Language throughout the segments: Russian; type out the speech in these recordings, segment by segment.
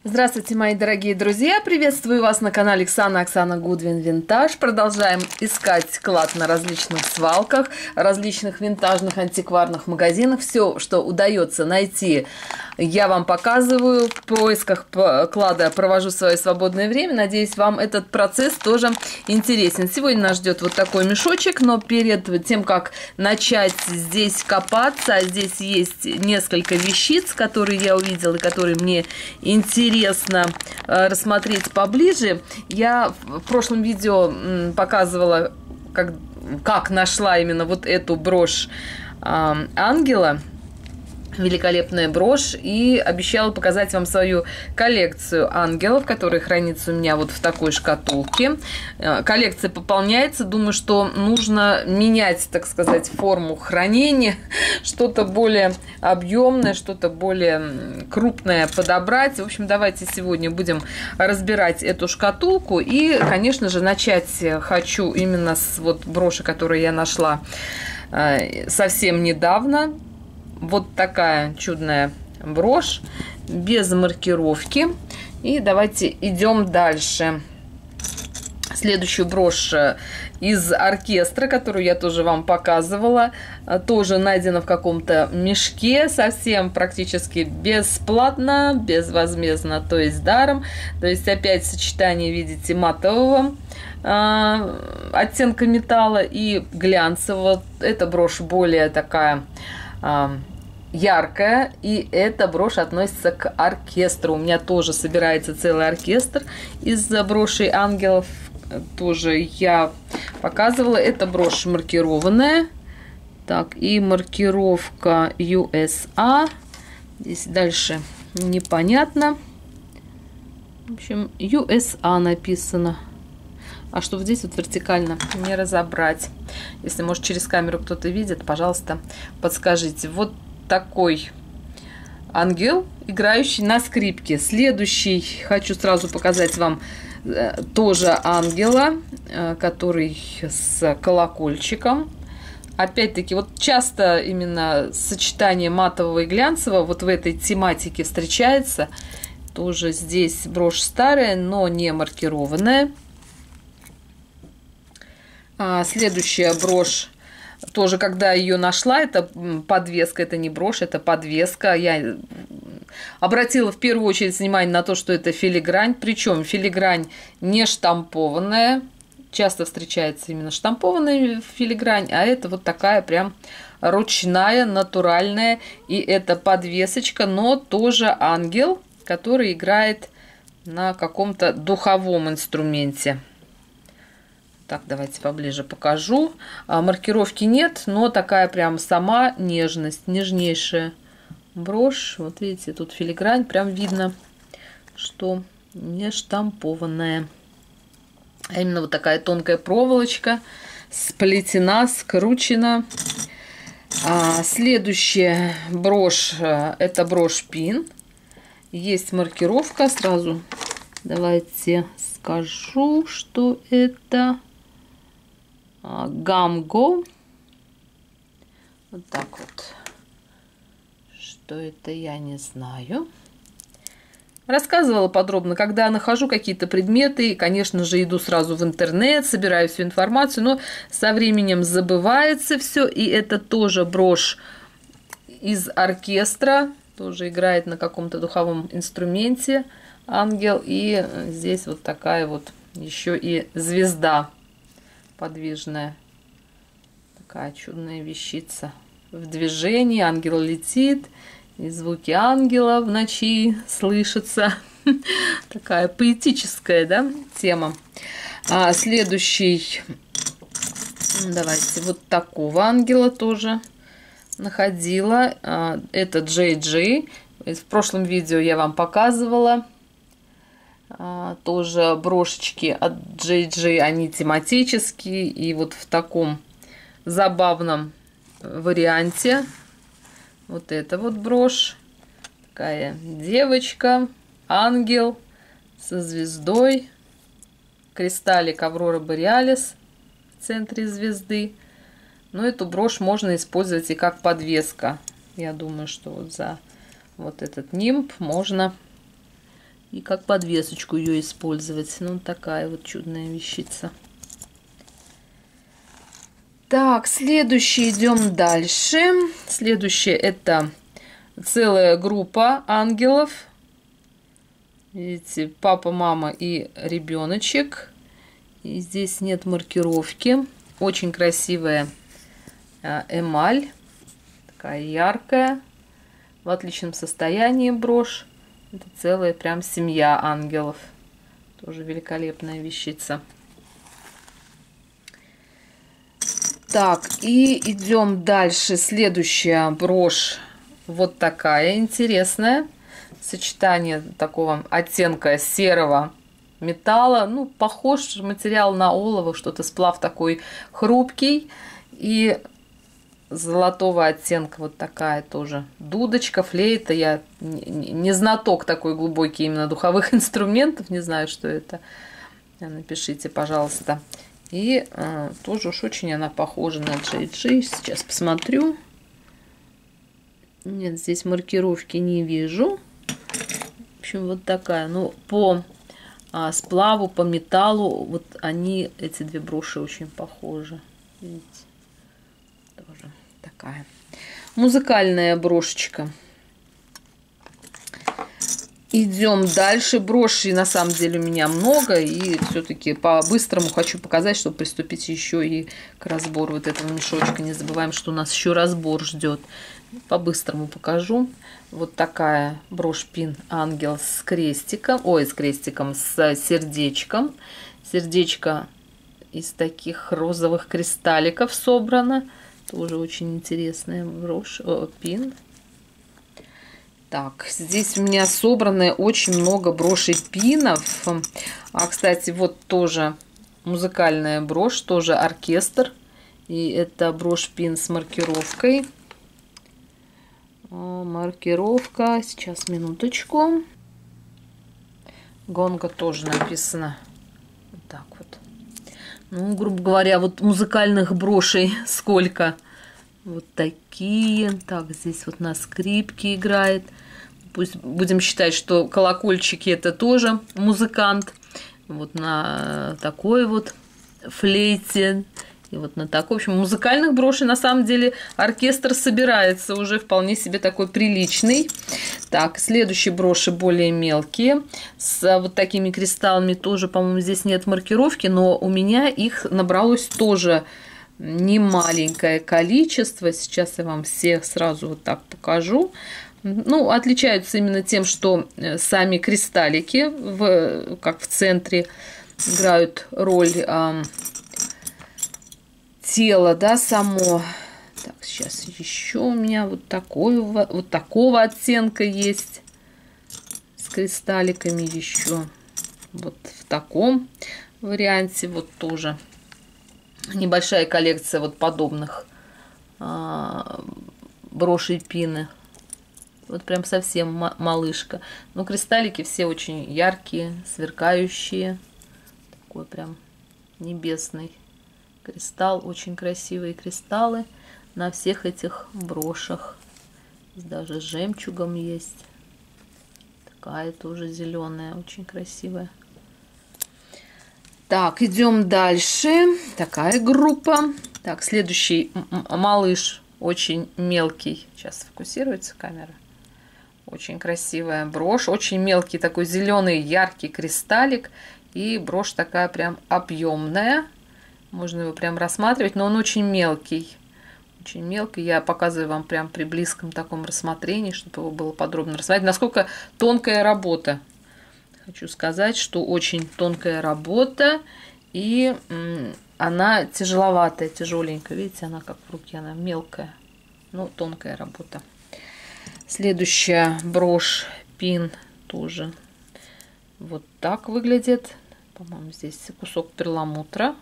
Здравствуйте, мои дорогие друзья! Приветствую вас на канале Оксана Гудвин Винтаж. Продолжаем искать клад на различных свалках, различных винтажных антикварных магазинах. Все, что удается найти, я вам показываю. В поисках клада провожу свое свободное время. Надеюсь, вам этот процесс тоже интересен. Сегодня нас ждет вот такой мешочек, но перед тем, как начать здесь копаться, здесь есть несколько вещиц, которые я увидела и которые мне интересны рассмотреть поближе. Я в прошлом видео показывала, как нашла именно вот эту брошь ангела. Великолепная брошь, и обещала показать вам свою коллекцию ангелов, которая хранится у меня вот в такой шкатулке. Коллекция пополняется. Думаю, что нужно менять, так сказать, форму хранения, что-то более объемное, что-то более крупное подобрать. В общем, давайте сегодня будем разбирать эту шкатулку. И, конечно же, начать хочу именно с вот броши, которую я нашла совсем недавно. Вот такая чудная брошь, без маркировки. И давайте идем дальше. Следующую брошь из оркестра, которую я тоже вам показывала, тоже найдена в каком-то мешке, совсем практически бесплатно, безвозмездно, то есть даром. То есть опять сочетание, видите, матового оттенка металла и глянцевого. Эта брошь более такая яркая, и эта брошь относится к оркестру. У меня тоже собирается целый оркестр из брошей ангелов. Тоже я показывала. Эта брошь маркированная. Так, и маркировка USA. Здесь дальше непонятно. В общем, USA написано. А что здесь вот вертикально, не разобрать. Если, может, через камеру кто-то видит, пожалуйста, подскажите. Вот такой ангел, играющий на скрипке. Следующий хочу сразу показать вам тоже ангела, который с колокольчиком. Опять-таки, вот часто именно сочетание матового и глянцевого вот в этой тематике встречается. Тоже здесь брошь старая, но не маркированная. Следующая брошь, тоже когда ее нашла, это подвеска, это не брошь, это подвеска. Я обратила в первую очередь внимание на то, что это филигрань, причем филигрань не штампованная. Часто встречается именно штампованная филигрань, а это вот такая прям ручная, натуральная. И это подвесочка, но тоже ангел, который играет на каком-то духовом инструменте. Так, давайте поближе покажу. Маркировки нет, но такая прям сама нежность, нежнейшая брошь. Вот видите, тут филигрань, прям видно, что не штампованная. А именно вот такая тонкая проволочка, сплетена, скручена. Следующая брошь, это брошь пин. Есть маркировка, сразу давайте скажу, что это гамго. Вот так вот. Что это, я не знаю. Рассказывала подробно, когда нахожу какие-то предметы, конечно же, иду сразу в интернет, собираю всю информацию, но со временем забывается все. И это тоже брошь из оркестра, тоже играет на каком-то духовом инструменте ангел. И здесь вот такая вот еще и звезда подвижная. Такая чудная вещица в движении. Ангел летит, и звуки ангела в ночи слышатся. Такая поэтическая, да, тема. Следующий, давайте, вот такого ангела тоже находила. Это JJ. В прошлом видео я вам показывала. Тоже брошечки от JJ, они тематические. И вот в таком забавном варианте. Вот это вот брошь. Такая девочка, ангел со звездой. Кристаллик Аврора Бореалис в центре звезды. Но эту брошь можно использовать и как подвеска. Я думаю, что вот за вот этот нимб можно и как подвесочку ее использовать. Ну, такая вот чудная вещица. Так, следующий, идем дальше. Следующее это целая группа ангелов. Видите, папа, мама и ребеночек. И здесь нет маркировки. Очень красивая эмаль. Такая яркая. В отличном состоянии брошь. Это целая прям семья ангелов. Тоже великолепная вещица. Так, и идем дальше. Следующая брошь вот такая интересная. Сочетание такого оттенка серого металла. Ну, похож материал на олово, что-то сплав такой хрупкий. И золотого оттенка вот такая тоже дудочка, флейта. Я не знаток такой глубокий именно духовых инструментов. Не знаю, что это. Напишите, пожалуйста. И тоже уж очень она похожа на Джей-Джей. Сейчас посмотрю. Нет, здесь маркировки не вижу. В общем, вот такая. Ну, по сплаву, по металлу, вот они, эти две броши очень похожи. Видите? Тоже такая. Музыкальная брошечка. Идем дальше. Брошей на самом деле у меня много. И все-таки по-быстрому хочу показать, чтобы приступить еще и к разбору вот этого мешочка. Не забываем, что у нас еще разбор ждет. По-быстрому покажу. Вот такая брошь пин ангел с крестиком. Ой, с крестиком, с сердечком. Сердечко из таких розовых кристалликов собрано. Тоже очень интересная брошь. Пин. Так, здесь у меня собрано очень много брошей пинов. А, кстати, вот тоже музыкальная брошь, тоже оркестр. И это брошь пин с маркировкой. Маркировка, сейчас, минуточку. Гонга тоже написано. Вот так вот. Ну, грубо говоря, вот музыкальных брошей сколько. Вот такие. Так, здесь вот на скрипке играет. Пусть будем считать, что колокольчики это тоже музыкант. Вот на такой вот флейте. И вот на такой. В общем, музыкальных брошей на самом деле оркестр собирается уже вполне себе такой приличный. Так, следующие броши более мелкие. С вот такими кристаллами тоже, по-моему, здесь нет маркировки. Но у меня их набралось тоже немаленькое количество. Сейчас я вам всех сразу вот так покажу. Ну, отличаются именно тем, что сами кристаллики, как в центре, играют роль тела, да, само. Так, сейчас еще у меня вот такого оттенка есть с кристалликами еще. Вот в таком варианте вот тоже небольшая коллекция вот подобных брошей пины. Вот прям совсем малышка. Но кристаллики все очень яркие, сверкающие. Такой прям небесный кристалл. Очень красивые кристаллы на всех этих брошах. Здесь даже с жемчугом есть. Такая тоже зеленая, очень красивая. Так, идем дальше. Такая группа. Так, следующий малыш. Очень мелкий. Сейчас фокусируется камера. Очень красивая брошь. Очень мелкий такой зеленый яркий кристаллик. И брошь такая прям объемная. Можно его прям рассматривать. Но он очень мелкий. Очень мелкий. Я показываю вам прям при близком таком рассмотрении, чтобы его было подробно рассмотреть. Насколько тонкая работа. Хочу сказать, что очень тонкая работа. И она тяжеловатая, тяжеленькая. Видите, она как в руке. Она мелкая. Но тонкая работа. Следующая брошь пин тоже вот так выглядит. По-моему, здесь кусок перламутра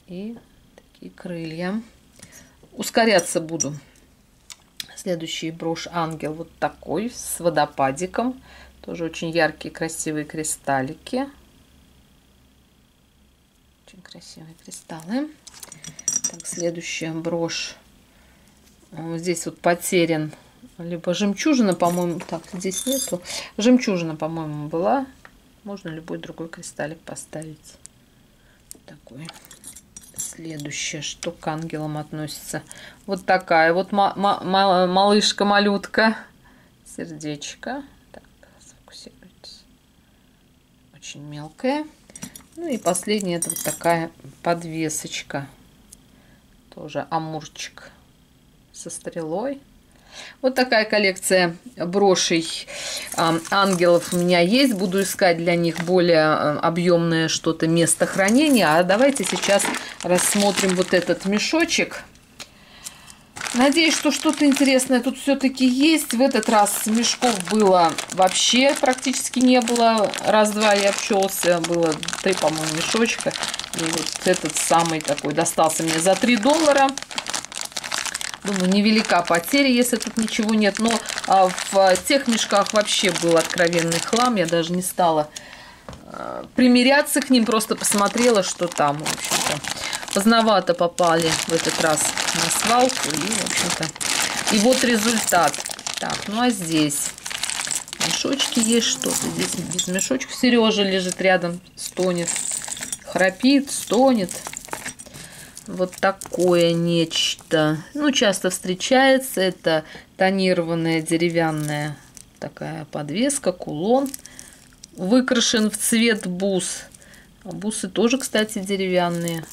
и такие крылья. Ускоряться буду. Следующий брошь ангел вот такой с водопадиком. Тоже очень яркие, красивые кристаллики. Очень красивые кристаллы. Так, следующая брошь. Здесь вот потерян либо жемчужина, по-моему. Так, здесь нету. Жемчужина, по-моему, была. Можно любой другой кристаллик поставить. Такой. Следующее, что к ангелам относится. Вот такая вот малышка-малютка. Сердечко. Так, сфокусируйтесь. Очень мелкая. Ну и последняя, это вот такая подвесочка. Тоже амурчик со стрелой. Вот такая коллекция брошей ангелов у меня есть. Буду искать для них более объемное что-то место хранения. А давайте сейчас рассмотрим вот этот мешочек. Надеюсь, что что-то интересное тут все-таки есть. В этот раз мешков было вообще практически не было. Раз-два я обчелся. Было 3, по-моему, мешочка. И вот этот самый такой достался мне за $3. Думаю, невелика потеря, если тут ничего нет. Но в тех мешках вообще был откровенный хлам. Я даже не стала примиряться к ним. Просто посмотрела, что там. В общем-то, поздновато попали в этот раз на свалку. И, в общем-то, и вот результат. Так, ну а здесь мешочки есть что-то. Здесь без мешочка. Сережа лежит рядом, стонет. Храпит, стонет. Вот такое нечто. Ну, часто встречается. Это тонированная деревянная такая подвеска, кулон. Выкрашен в цвет бус. А бусы тоже, кстати, деревянные.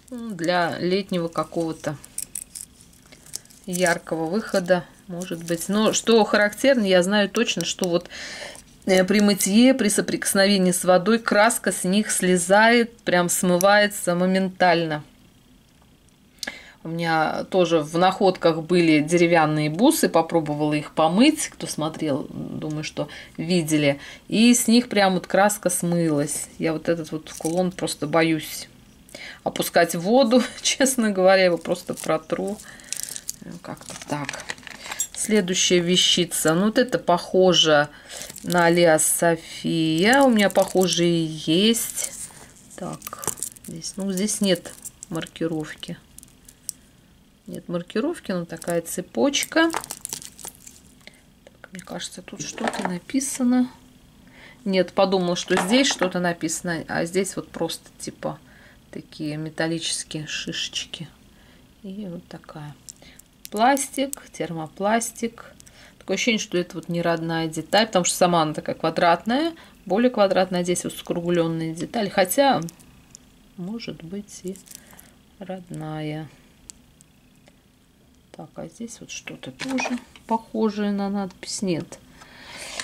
Для летнего какого-то яркого выхода, может быть. Но что характерно, я знаю точно, что вот при мытье, при соприкосновении с водой краска с них слезает, прям смывается моментально. У меня тоже в находках были деревянные бусы, попробовала их помыть, кто смотрел, думаю, что видели. И с них прям вот краска смылась. Я вот этот вот кулон просто боюсь опускать в воду, честно говоря, его просто протру. Как-то так. Следующая вещица. Ну, вот это похоже на Алиас София. У меня похожие есть. Так, здесь, ну, здесь нет маркировки. Нет маркировки, но такая цепочка. Так, мне кажется, тут что-то написано. Нет, подумала, что здесь что-то написано, а здесь вот просто типа такие металлические шишечки. И вот такая. Пластик, термопластик. Такое ощущение, что это вот не родная деталь, потому что сама она такая квадратная, более квадратная, здесь вот скругленные детали, хотя может быть и родная. Так, а здесь вот что-то тоже похожее на надпись. Нет.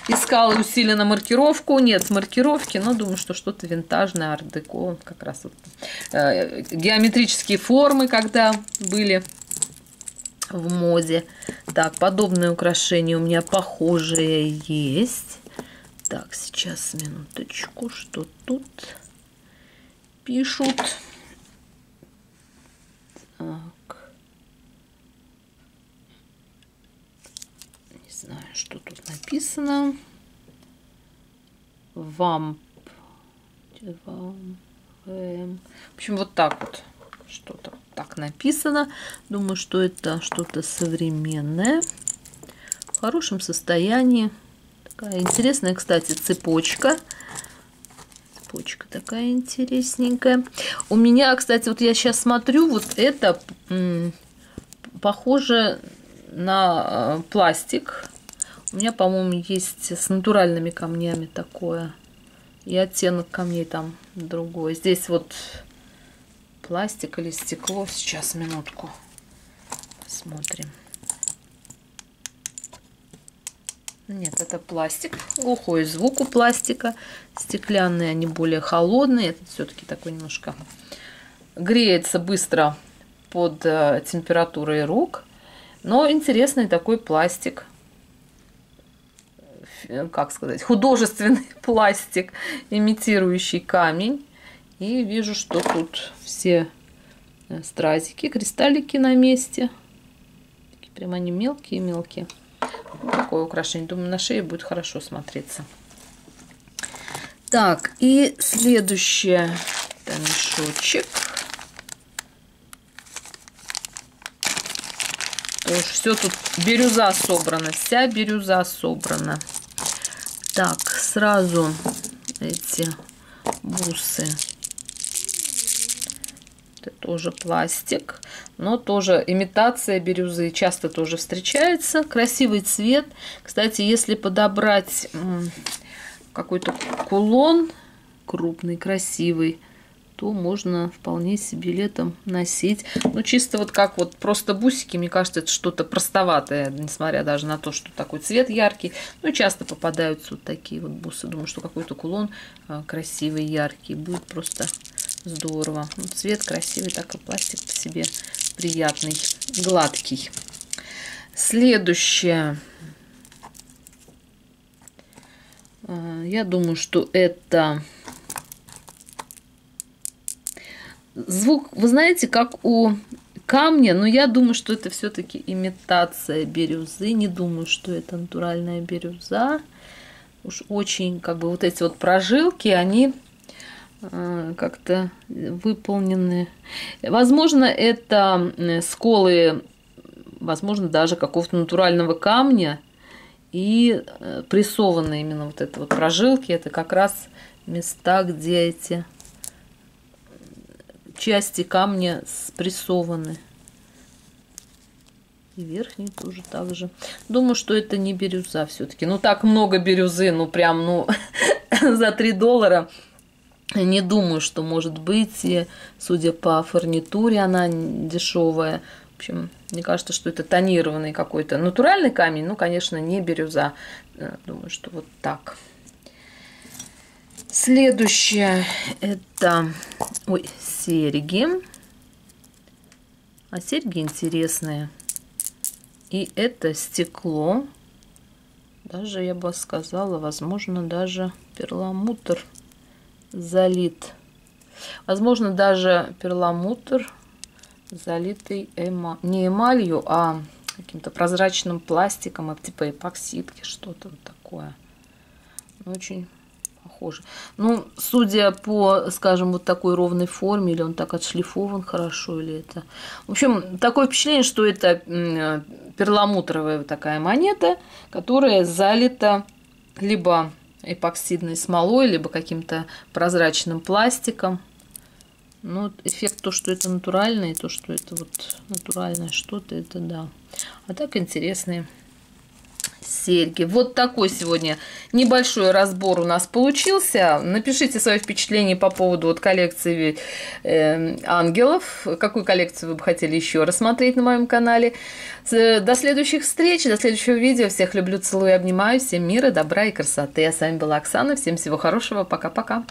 Искала усиленно маркировку. Нет маркировки, но думаю, что что-то винтажное, арт-деко. Как раз вот геометрические формы, когда были в моде. Так, подобные украшения у меня похожие есть. Так, сейчас, минуточку, что тут пишут. Так. Не знаю, что тут написано. Вамп. В общем, вот так вот. Что-то так написано. Думаю, что это что-то современное. В хорошем состоянии. Такая интересная, кстати, цепочка. Цепочка такая интересненькая. У меня, кстати, вот я сейчас смотрю, вот это похоже на пластик. У меня, по-моему, есть с натуральными камнями такое. И оттенок камней там другой. Здесь вот пластик или стекло. Сейчас, минутку. Посмотрим. Нет, это пластик. Глухой звук у пластика. Стеклянные, они более холодные. Это все-таки такой немножко греется быстро под температурой рук. Но интересный такой пластик. Как сказать? Художественный пластик, имитирующий камень. И вижу, что тут все стразики, кристаллики на месте. Такие прям они мелкие-мелкие. Вот такое украшение. Думаю, на шее будет хорошо смотреться. Так, и следующее. Это мешочек. тоже. Все тут бирюза собрана, вся бирюза собрана. Так, сразу эти бусы. Это тоже пластик, но тоже имитация бирюзы, часто тоже встречается. Красивый цвет. Кстати, если подобрать какой-то кулон крупный, красивый, то можно вполне себе летом носить. Ну, чисто вот как вот просто бусики, мне кажется, это что-то простоватое, несмотря даже на то, что такой цвет яркий. Ну, часто попадаются вот такие вот бусы. Думаю, что какой-то кулон красивый, яркий, будет просто здорово. Ну, цвет красивый, так и пластик по себе приятный, гладкий. Следующее. Я думаю, что это... Звук, вы знаете, как у камня, но я думаю, что это все-таки имитация бирюзы. Не думаю, что это натуральная бирюза. Уж очень, как бы, вот эти вот прожилки, они как-то выполнены. Возможно, это сколы, возможно, даже какого-то натурального камня. И прессованы именно вот это вот прожилки. Это как раз места, где эти... части камня спрессованы. И верхний тоже так же. Думаю, что это не бирюза все-таки. Ну, так много бирюзы, ну, прям, ну, за $3. Не думаю, что может быть. И, судя по фурнитуре, она дешевая. В общем, мне кажется, что это тонированный какой-то натуральный камень. Ну, конечно, не бирюза. Думаю, что вот так. Следующее это серьги. А серьги интересные. И это стекло. Даже, я бы сказала, возможно, даже перламутр залит. Возможно, даже перламутр залитый не эмалью, а каким-то прозрачным пластиком, типа эпоксидки, что-то вот такое. Очень похоже. Ну, судя по, скажем, вот такой ровной форме, или он так отшлифован хорошо, или это... В общем, такое впечатление, что это перламутровая такая монета, которая залита либо эпоксидной смолой, либо каким-то прозрачным пластиком. Ну, эффект то, что это натуральное, и то, что это вот натуральное что-то, это да. А так интересные серьги. Вот такой сегодня небольшой разбор у нас получился. Напишите свои впечатления по поводу вот коллекции ангелов. Какую коллекцию вы бы хотели еще рассмотреть на моем канале. До следующих встреч, до следующего видео. Всех люблю, целую, обнимаю. Всем мира, добра и красоты. Я с вами была Оксана. Всем всего хорошего. Пока-пока.